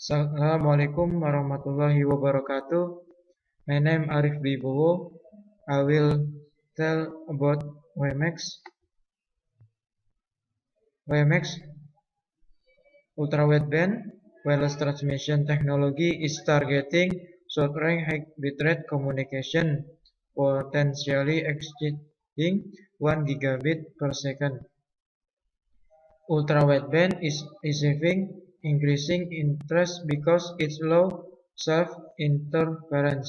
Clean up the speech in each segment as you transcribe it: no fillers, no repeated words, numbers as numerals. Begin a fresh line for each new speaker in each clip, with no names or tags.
Assalamualaikum warahmatullahi wabarakatuh. My name Arif Wibowo. I will tell about WiMAX. WiMAX ultra-wideband wireless transmission technology is targeting short-range high bitrate communication, potentially exceeding 1 gigabit per second. Ultra-wideband is receiving increasing interest because its low self-interference,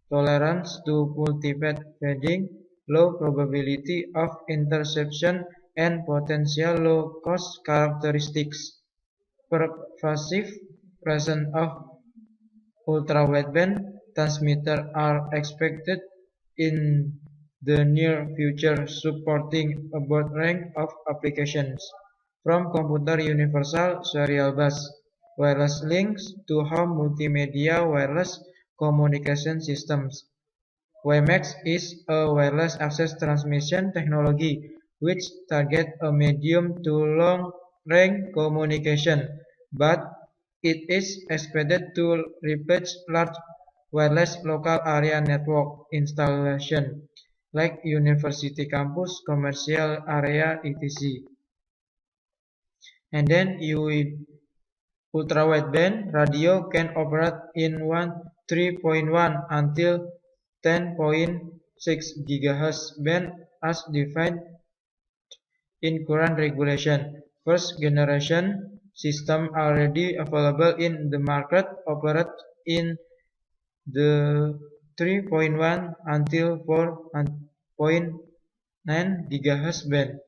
tolerance to multipath fading, low probability of interception, and potential low-cost characteristics. Pervasive presence of ultra-wideband transmitters are expected in the near future, supporting a broad range of applications, from computer universal serial bus wireless links to home multimedia wireless communication systems. WiMAX is a wireless access transmission technology which targets a medium to long-range communication, but it is expected to replace large wireless local area network installation like university campus, commercial area, etc. And then ultra-wideband radio can operate in 3.1 until 10.6 GHz band as defined in current regulation. First generation system already available in the market operate in the 3.1 until 4.9 GHz band.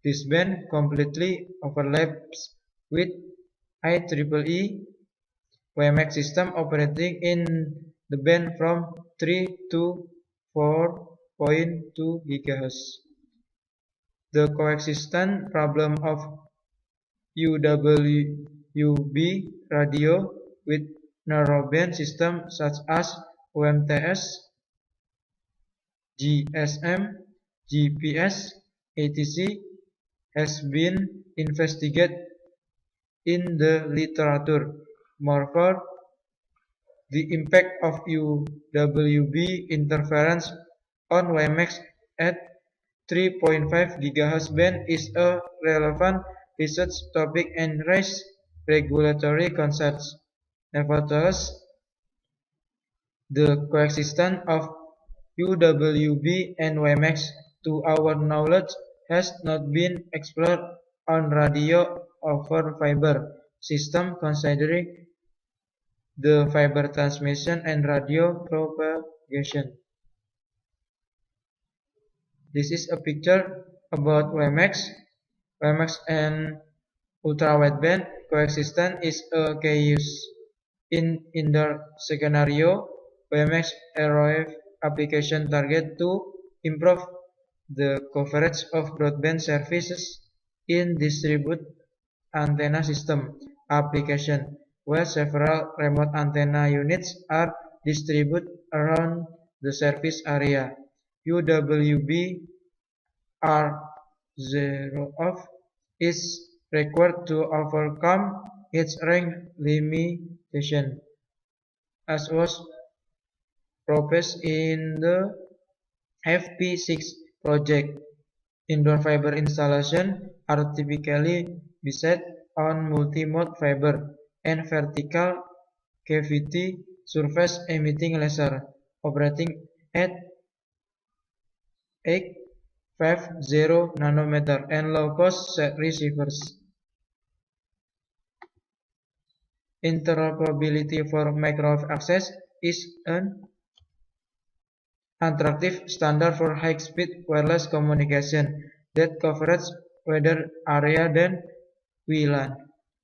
This band completely overlaps with IEEE WiMAX system operating in the band from 3 to 4.2 GHz. The coexistence problem of UWB radio with narrowband systems such as UMTS, GSM, GPS, etc. has been investigated in the literature. Moreover, the impact of UWB interference on WiMAX at 3.5 GHz band is a relevant research topic and raises regulatory concerns. Nevertheless, the coexistence of UWB and WiMAX, to our knowledge, has not been explored on radio over fiber system, considering the fiber transmission and radio propagation. This is a picture about WiMAX. WiMAX and ultra-wideband coexistence is a key use. In the scenario, WiMAX RF application target to improve the coverage of broadband services in distributed antenna system application, where several remote antenna units are distributed around the service area. UWB R0 is required to overcome its range limitation, as was proposed in the FP6 project. Indoor fiber installation are typically based on multi-mode fiber and vertical cavity surface emitting laser operating at 850 nanometer and low-cost receivers. Interoperability for microwave access is an attractive standard for high-speed wireless communication that covers wider area than WLAN.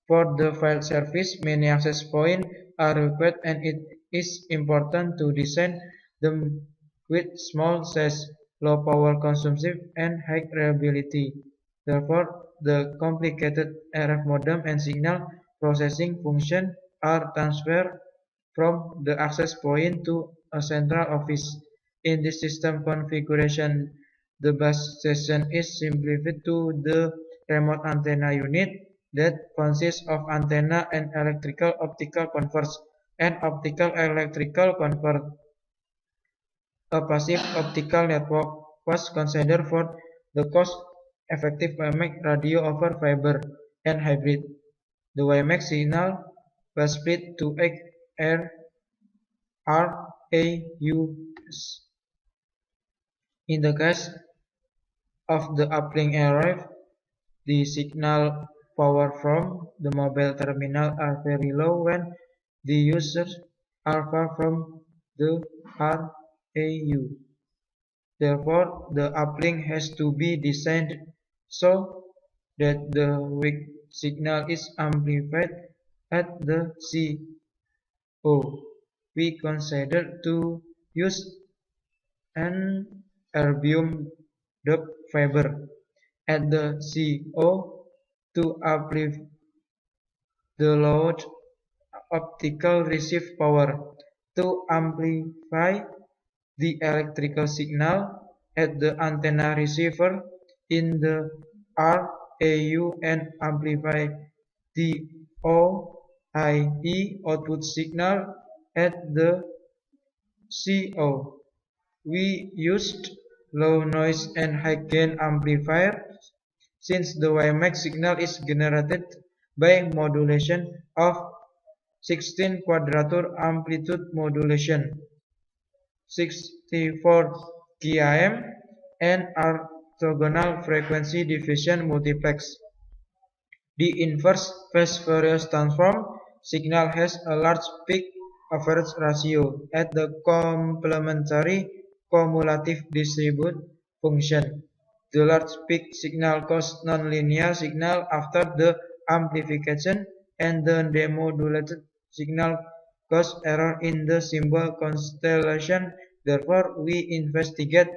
For the file service, many access points are required, and it is important to design them with small size, low power consumption, and high reliability. Therefore, the complicated RF modem and signal processing function are transferred from the access point to a central office. In this system configuration, the base station is simplified to the remote antenna unit. that consists of antenna and electrical optical converge and optical electrical convert. A passive optical network was considered for the cost-effective WiMAX radio over fiber and hybrid. The WiMAX signal was split to 8 RAUs. In the case of the uplink array, the signal power from the mobile terminal are very low when the users are far from the RAU. Therefore, the uplink has to be designed so that the weak signal is amplified at the CO. We consider to use an erbium doped fiber at the CO to amplify the load optical receive power to amplify the electrical signal at the antenna receiver in the RAU and amplify the OIE output signal at the CO. We used low noise and high gain amplifiers since the WiMAX signal is generated by modulation of 16 quadrature amplitude modulation, 64 km, and orthogonal frequency division multiplex. The inverse phase Fourier transform signal has a large peak-average ratio at the complementary cumulative distribute function. The large peak signal causes nonlinear signal after the amplification, and the demodulated signal causes error in the symbol constellation. Therefore, we investigate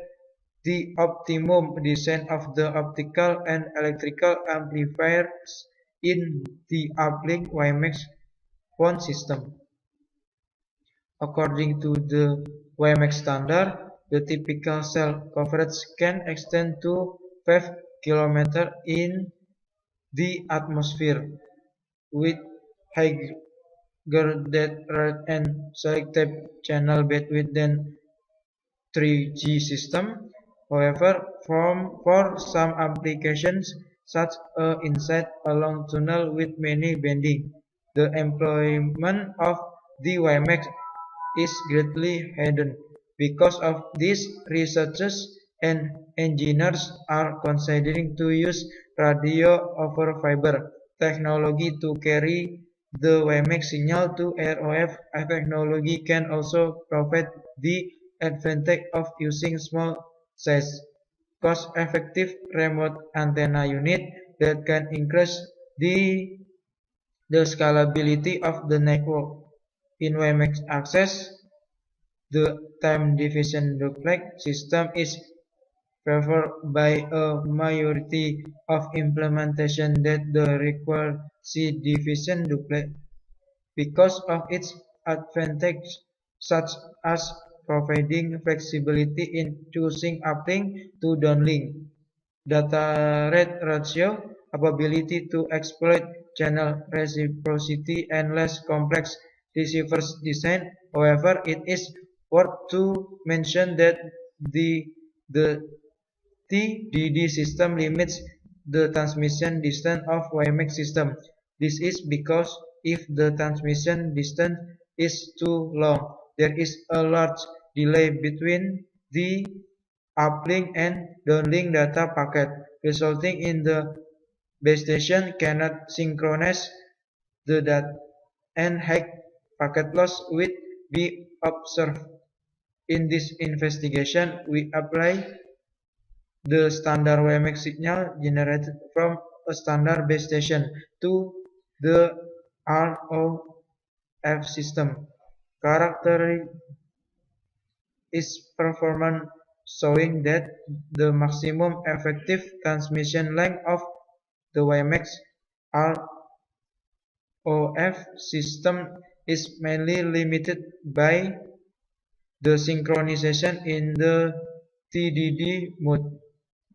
the optimum design of the optical and electrical amplifiers in the uplink WiMAX phone system. According to the WiMAX standard, the typical cell coverage can extend to 5 km in the atmosphere with higher data rate and selective channel bandwidth than 3G system. However, for some applications, such as inside a long tunnel with many bending, the employment of the WiMAX is greatly hidden. Because of this, researchers and engineers are considering to use radio over fiber technology to carry the WiMAX signal to ROF. Technology can also provide the advantage of using small size, cost-effective remote antenna unit that can increase the scalability of the network. In WiMAX access, the time division duplex system is favored by a majority of implementations that require C-division duplex because of its advantages, such as providing flexibility in choosing uplink to downlink, data rate ratio, ability to exploit channel reciprocity, and less complex receivers design. However, it is worth to mention that the TDD system limits the transmission distance of WiMAX system. This is because if the transmission distance is too long, there is a large delay between the uplink and downlink data packet, resulting in the base station cannot synchronize the data and high packet loss will be observed. In this investigation, we apply the standard WiMAX signal generated from a standard base station to the ROF system. Character is performance showing that the maximum effective transmission length of the WiMAX ROF system is mainly limited by the synchronization in the TDD mode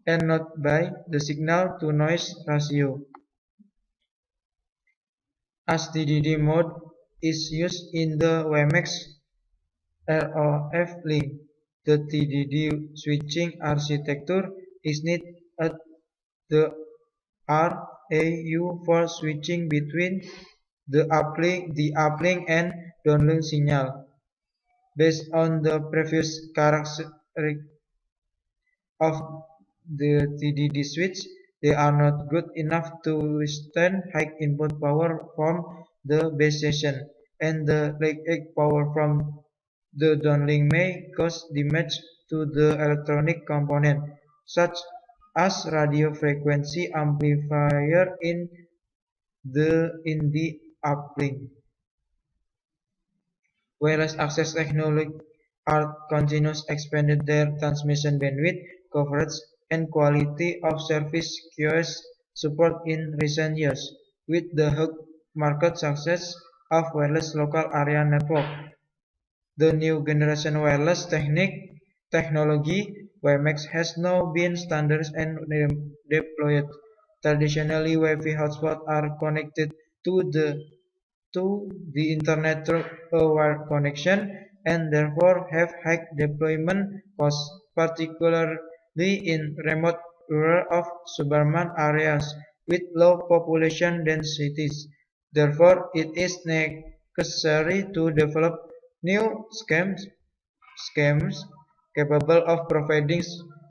and not by the signal to noise ratio. As TDD mode is used in the WiMAX ROF link, the TDD switching architecture is needed at the RAU for switching between the uplink and downlink signal. Based on the previous characteristics of the TDD switch, they are not good enough to withstand high input power from the base station, and the leakage power from the downlink may cause damage to the electronic component, such as radio frequency amplifier in the uplink. Wireless access technology are continuously expanded their transmission bandwidth, coverage, and quality of service QoS support in recent years, with the hug market success of wireless local area network. The new generation wireless technology WiMAX has now been standardized and deployed. Traditionally, Wi-Fi hotspots are connected to the internet through a wired connection and therefore have high deployment costs, particularly in remote rural or suburban areas with low population densities. Therefore, it is necessary to develop new schemes capable of providing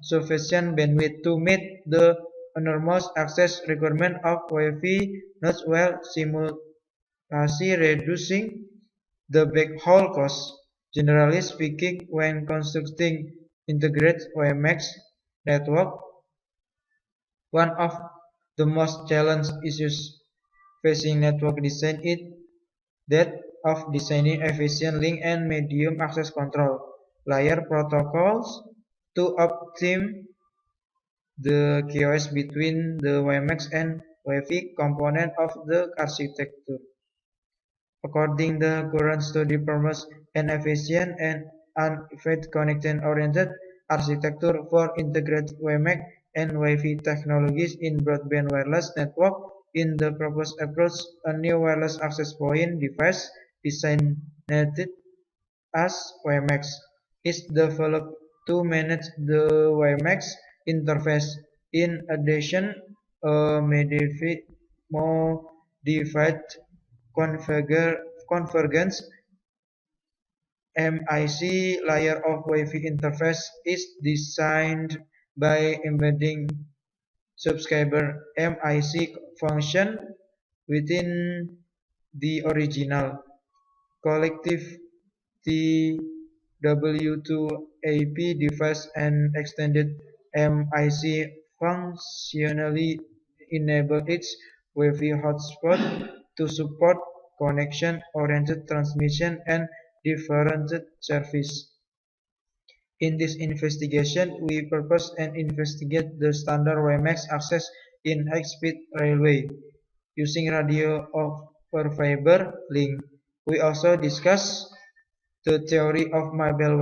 sufficient bandwidth to meet the enormous access requirement of Wi-Fi nodes while simultaneously reducing the backhaul costs. Generally speaking, when constructing integrated WiMAX network, one of the most challenging issues facing network design is that of designing efficient link and medium access control layer protocols to optimize the QoS between the WiMAX and Wi-Fi component of the architecture. According to the current study promotes an efficient and unified connection-oriented architecture for integrated WiMAX and Wi-Fi technologies in broadband wireless network. In the proposed approach, a new wireless access point device designed as WiMAX is developed to manage the WiMAX interface. In addition, a modified convergence MIC layer of Wi-Fi interface is designed by embedding subscriber MIC function within the original collective TW2AP device and extended MIC functionally enable its Wi-Fi hotspot to support connection-oriented transmission and differentiated service. In this investigation, we propose and investigate the standard WiMAX access in high-speed railway using radio over fiber link. We also discuss the theory of mobile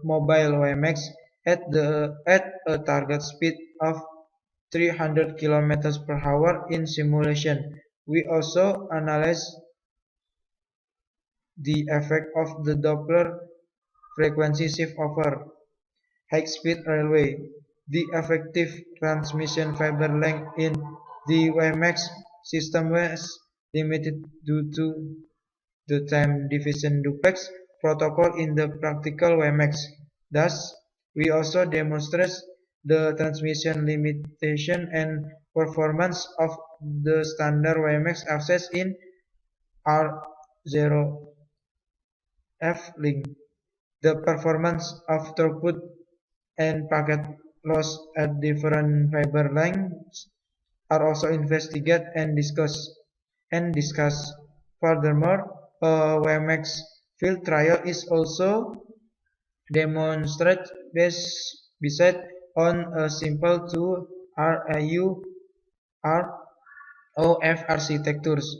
WiMAX at a target speed of 300 km per hour in simulation. We also analyze the effect of the Doppler frequency shift over high-speed railway. The effective transmission fiber length in the WiMAX system was limited due to the time division duplex protocol in the practical WiMAX. Thus, we also demonstrate the transmission limitation and performance of the standard WiMAX access in R0F link. The performance of throughput and packet loss at different fiber lengths are also investigated and discussed. Furthermore, a WiMAX field trial is also demonstrated based on a simple two RAU ROF architectures.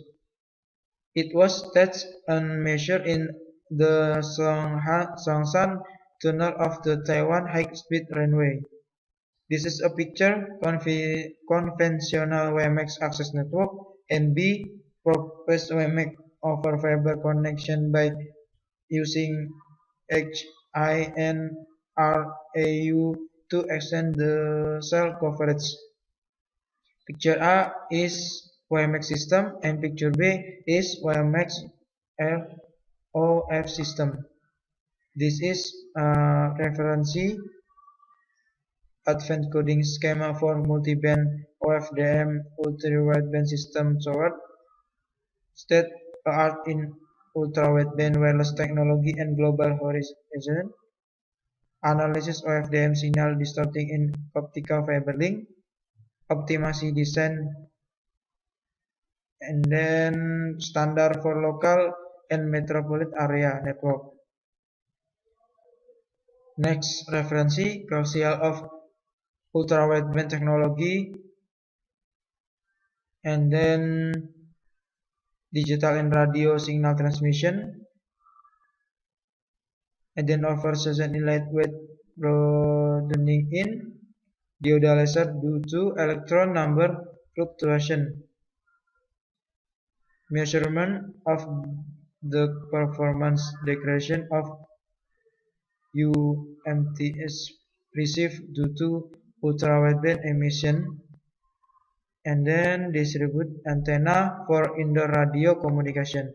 It was tested and measured in the Songshan Tunnel of the Taiwan High-Speed Railway. This is a picture conventional WiMAX access network and B purpose WiMAX over fiber connection by using HINRAU to extend the cell coverage. Picture A is WiMAX system and picture B is WiMAX ROF system. This is a reference advanced coding schema for multi-band OFDM ultra-wideband system toward state-of-the-art in ultra-wideband wireless technology and global horizon. Analysis OFDM signal distorting in optical fiber link, optimasi design, and then standard for local and metropolitan area network. Next reference, crucial of ultra-wideband technology, and then digital and radio signal transmission, and then oversession in lightweight broadening in diode laser due to electron number fluctuation. Measurement of the performance degradation of UMTS received due to ultrawideband emission, and then distribute antenna for indoor radio communication.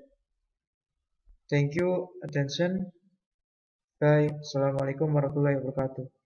Thank you attention. Bye. Assalamualaikum warahmatullahi wabarakatuh.